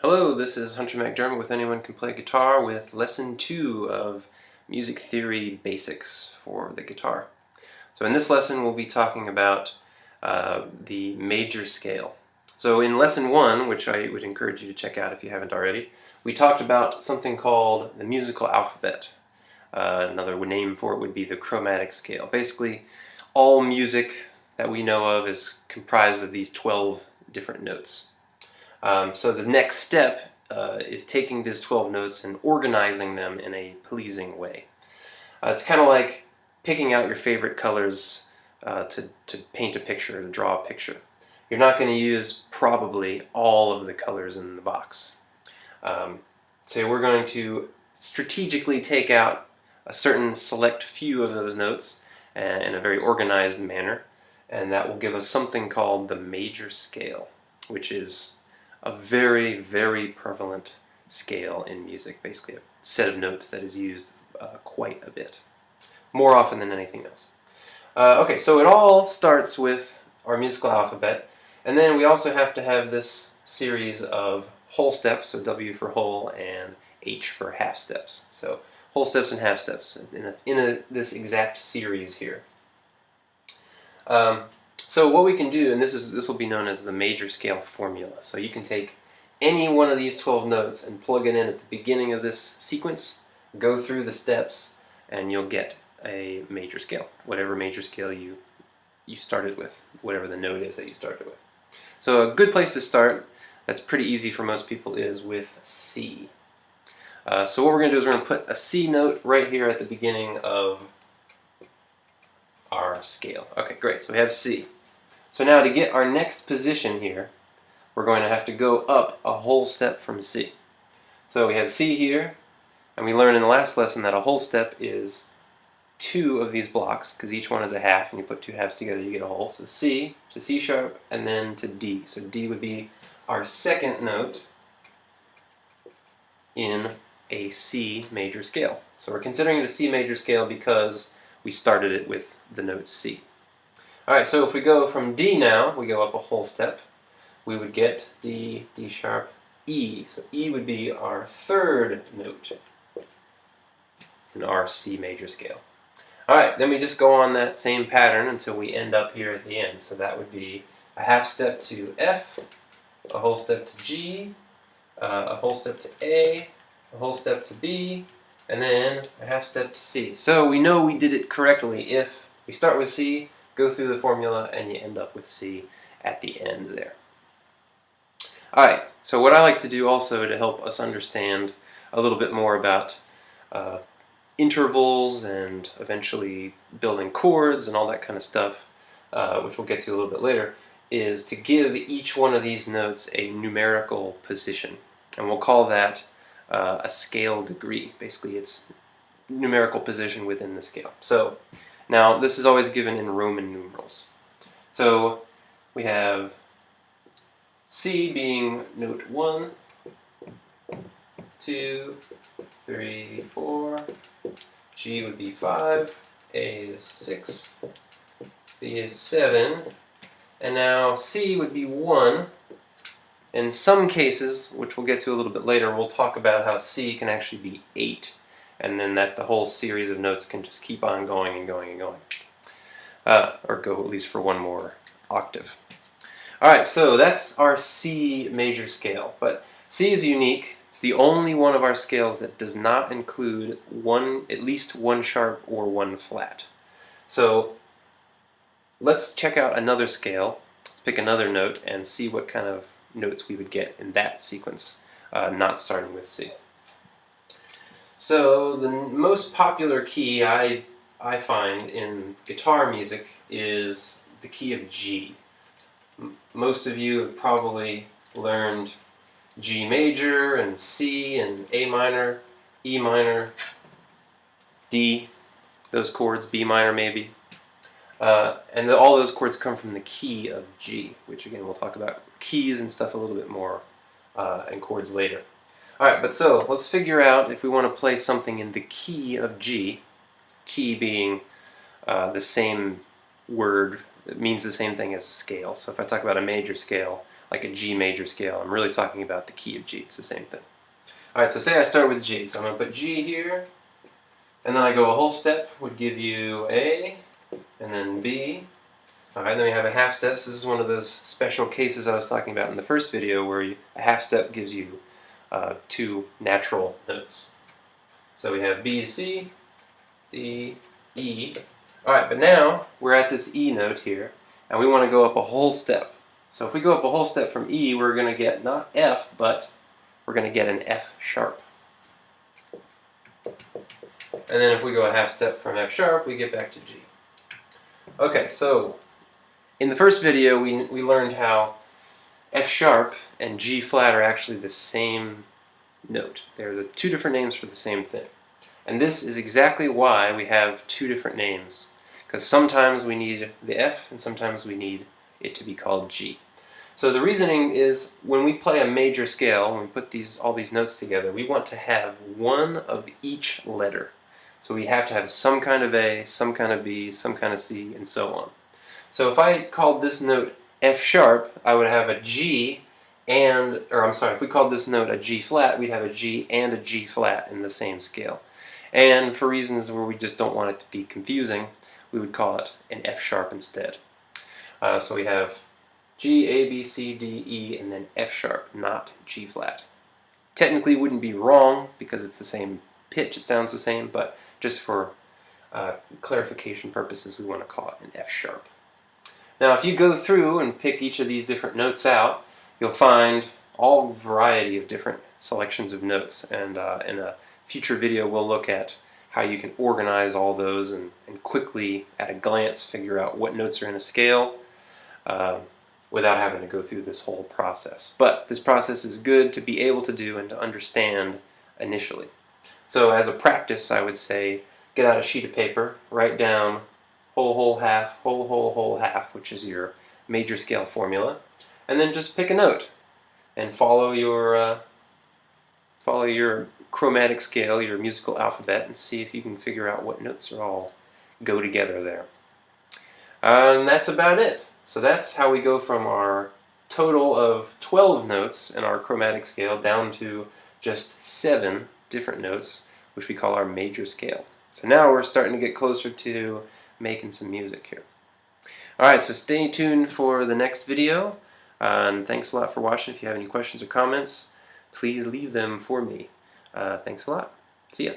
Hello, this is Hunter McDermott with Anyone Can Play Guitar with Lesson 2 of Music Theory Basics for the guitar. So in this lesson we'll be talking about the major scale. So in Lesson 1, which I would encourage you to check out if you haven't already, we talked about something called the musical alphabet. Another name for it would be the chromatic scale. Basically, all music that we know of is comprised of these 12 different notes. So the next step is taking these 12 notes and organizing them in a pleasing way. It's kind of like picking out your favorite colors to paint a picture, to draw a picture. You're not going to use probably all of the colors in the box. So we're going to strategically take out a certain select few of those notes in a very organized manner, and that will give us something called the major scale, which is a very, very prevalent scale in music, basically a set of notes that is used quite a bit, more often than anything else. Okay, so it all starts with our musical alphabet, and then we also have to have this series of whole steps, so W for whole and H for half steps. So whole steps and half steps in this exact series here. So what we can do, and this will be known as the major scale formula. So you can take any one of these 12 notes and plug it in at the beginning of this sequence, go through the steps, and you'll get a major scale, whatever major scale you started with, whatever the note is that you started with. So a good place to start, that's pretty easy for most people, is with C. So what we're going to do is we're going to put a C note right here at the beginning of our scale. Okay, great. So we have C. So now to get our next position here, we're going to have to go up a whole step from C. So we have C here, and we learned in the last lesson that a whole step is two of these blocks, because each one is a half, and you put two halves together, you get a whole. So C to C sharp, and then to D. So D would be our second note in a C major scale. So we're considering it a C major scale because we started it with the note C. Alright, so if we go from D now, we go up a whole step, we would get D, D sharp, E. So E would be our third note in our C major scale. Alright, then we just go on that same pattern until we end up here at the end. So that would be a half step to F, a whole step to G, a whole step to A whole step to B, and then a half step to C. So we know we did it correctly if we start with C, go through the formula, and you end up with C at the end there. Alright, so what I like to do also to help us understand a little bit more about intervals and eventually building chords and all that kind of stuff, which we'll get to a little bit later, is to give each one of these notes a numerical position. And we'll call that a scale degree. Basically, it's numerical position within the scale. So now this is always given in Roman numerals. So we have C being note 1, 2, 3, 4. G would be 5. A is 6. B is 7. And now C would be 1. In some cases, which we'll get to a little bit later, we'll talk about how C can actually be 8, and then that the whole series of notes can just keep on going and going and going. Or go at least for one more octave. Alright, so that's our C major scale, but C is unique. It's the only one of our scales that does not include at least one sharp or one flat. So let's check out another scale. Let's pick another note and see what kind of notes we would get in that sequence, not starting with C. So the most popular key I find in guitar music is the key of G. Most of you have probably learned G major and C and A minor, E minor, D, those chords, B minor maybe. And all those chords come from the key of G, which again we'll talk about keys and stuff a little bit more and chords later. Alright, but so let's figure out if we want to play something in the key of G, key being the same word, it means the same thing as a scale. So if I talk about a major scale, like a G major scale. I'm really talking about the key of G. It's the same thing. Alright, so say I start with G. So I'm going to put G here, and then I go a whole step, would give you A, and then B. Alright, then we have a half step. So this is one of those special cases I was talking about in the first video where a half step gives you two natural notes. So we have B to C, D, E. Alright, but now we're at this E note here, and we want to go up a whole step. So if we go up a whole step from E, we're going to get not F, but we're going to get an F sharp. And then if we go a half step from F sharp, we get back to G. Okay, so in the first video we learned how F sharp and G flat are actually the same note. They're the two different names for the same thing. And this is exactly why we have two different names. Because sometimes we need the F and sometimes we need it to be called G. So the reasoning is when we play a major scale, when we put all these notes together, we want to have one of each letter. So we have to have some kind of A, some kind of B, some kind of C, and so on. So if I called this note F sharp, I would have a G and, or I'm sorry, if we called this note a G flat, we'd have a G and a G flat in the same scale. And for reasons where we just don't want it to be confusing, we would call it an F sharp instead. So we have G, A, B, C, D, E, and then F sharp, not G flat. Technically it wouldn't be wrong because it's the same pitch, it sounds the same, but just for clarification purposes we want to call it an F sharp. Now if you go through and pick each of these different notes out, you'll find all variety of different selections of notes, and in a future video we'll look at how you can organize all those and quickly at a glance figure out what notes are in a scale without having to go through this whole process. But this process is good to be able to do and to understand initially. So as a practice, I would say get out a sheet of paper, write down whole, whole, half, whole, whole, whole, half, which is your major scale formula, and then just pick a note and follow your chromatic scale, your musical alphabet, and see if you can figure out what notes are all go together there. And that's about it. So that's how we go from our total of 12 notes in our chromatic scale down to just 7 different notes, which we call our major scale. So now we're starting to get closer to making some music here. Alright, so stay tuned for the next video, and thanks a lot for watching. If you have any questions or comments, please leave them for me. Thanks a lot. See ya.